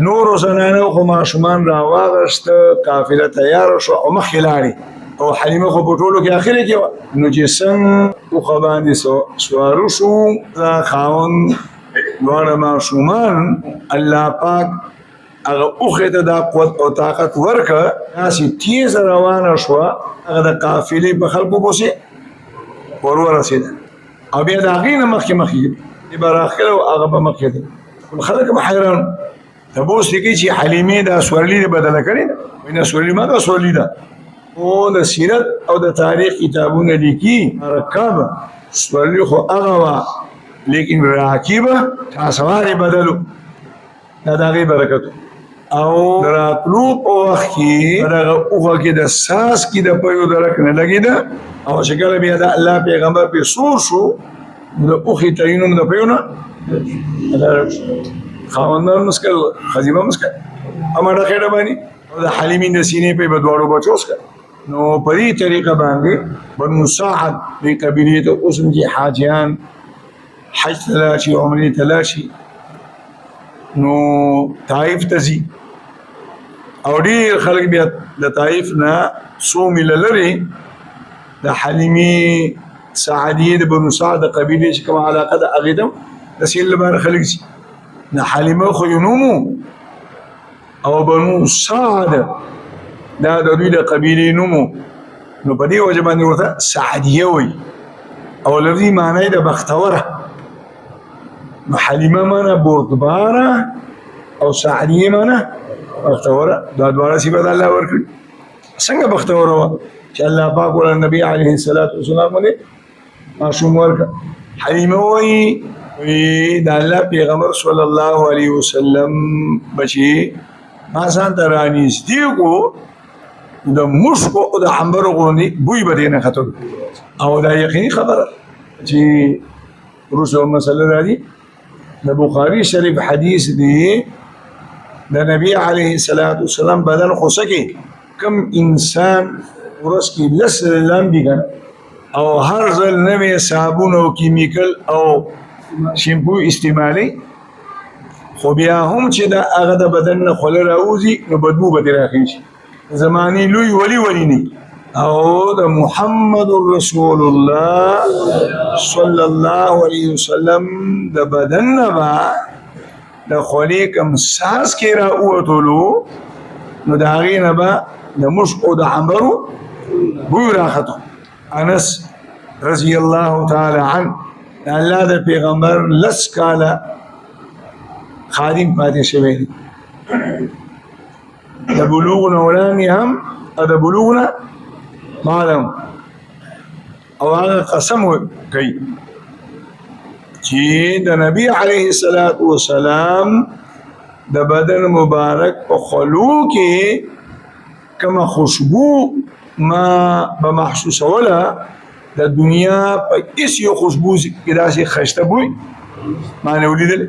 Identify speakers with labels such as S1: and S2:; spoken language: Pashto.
S1: نورو زنانو خو ماشومان راواغشت قافله تیار شو او مخکې لاړې او حلیمه خو په ټولو کې اخره کې وه نو چې څنګه اوښه باندې سوارو شو دا خاوند دواړه ماشومان الله پاک هغه اوښې ته دا قوت او طاقت ورکړه داسې تیزه روانه شوه هغه د قافلې په خلکو پسې ور ورسېده او بیا د هغې نه مخکې دی به راخکله او هغه به مخکې دی خلک به حیران تپوس دې کوي چې حلیمې دا سورلي دې بدله کړې ده وایي نه سورلي ما دا سورلي ده او د سیرت او د تاریخ کتابونه لیکي مرکب سورلي خو هغه وه لیکن راکبه تاسوار یې بدلو دا د هغې برکت او د راتلو په وخت کې په دغه اوښه کې د ساس کې د پیو درک نه لګېده او چې کله بیا د الله پیغمبر پې سور شو د اوښې تعین هم د پیو نه خاوندان مسکل خزیمه مسکل اماډه خېډه باندې او د حلیمین د سینې په به دواړو بچو سکل نو په دې طریقه باندې بنو سعد دې قبیلې ته اوس هم چې حاجیان حج ته لاړ شي عمرې ته لاړ شي نو طایف ته ځي او ډېر خلک بیا د طایف نه څو میله لرې د حلیمې سعدیې د بنو سعد د قبیلې چې کومه علاقه ده هغې ته د سیل لپاره خلک ځي د حلیمه خو یې نوم او بنو سعد دا د دوی د قبیلې نوم نو په دې وجه باندې ورته سعدیه وایي او لفظي معنی د بختوره نو حلیمه معنی بردباره او سعدیه معنی بختوره دا دواړه صفت الله ورکړي څنګه بختوره وه چې الله پاک ورته نبي علیه الصلاة والسلام باندې ماشوم ورکړه حلیمه وایي دا الله پیغمبر صلی الله علیه وسلم بچی ما ځان ته رانږدې کو د مشکو او د عنبرو غوندې بوی به دې نه ختل او دا یقیني خبره چې وروسته مسله راځي د بخاري شریف حدیث دی د نبی علیه الصلاة والسلام بدن خو سکي کم انسان ورځ کې لس لامبي کنه او هر ځل نوې صابون او کیمیکل او شیمپو استعمالي خو بیا هم چې دا هغه د بدن نه خوله راوځي نو بدبو به ترې راخېږي زمانې لوی ولي نه او د محمد رسول الله صلی الله علیه وسلم د بدن نه به د خولې کم ساس کې راووتلو نو د هغې نه به د مشک او د عنبرو بوی راختو انس رضی الله تعالی عنه الله د پیغمبر لس کاله خادم پاتې شوی دی د بلوغ نه وړاندې هم او د بلوغ نه بعد هم او هغه قسم کوي چې د نبی علیه الصلاة والسلام د بدن مبارک په خلو کې کومه خوشبو ما به محسوسوله د دنیا په هیڅ یو خوشبو کې داسې خشته بوی ما نه ولیدل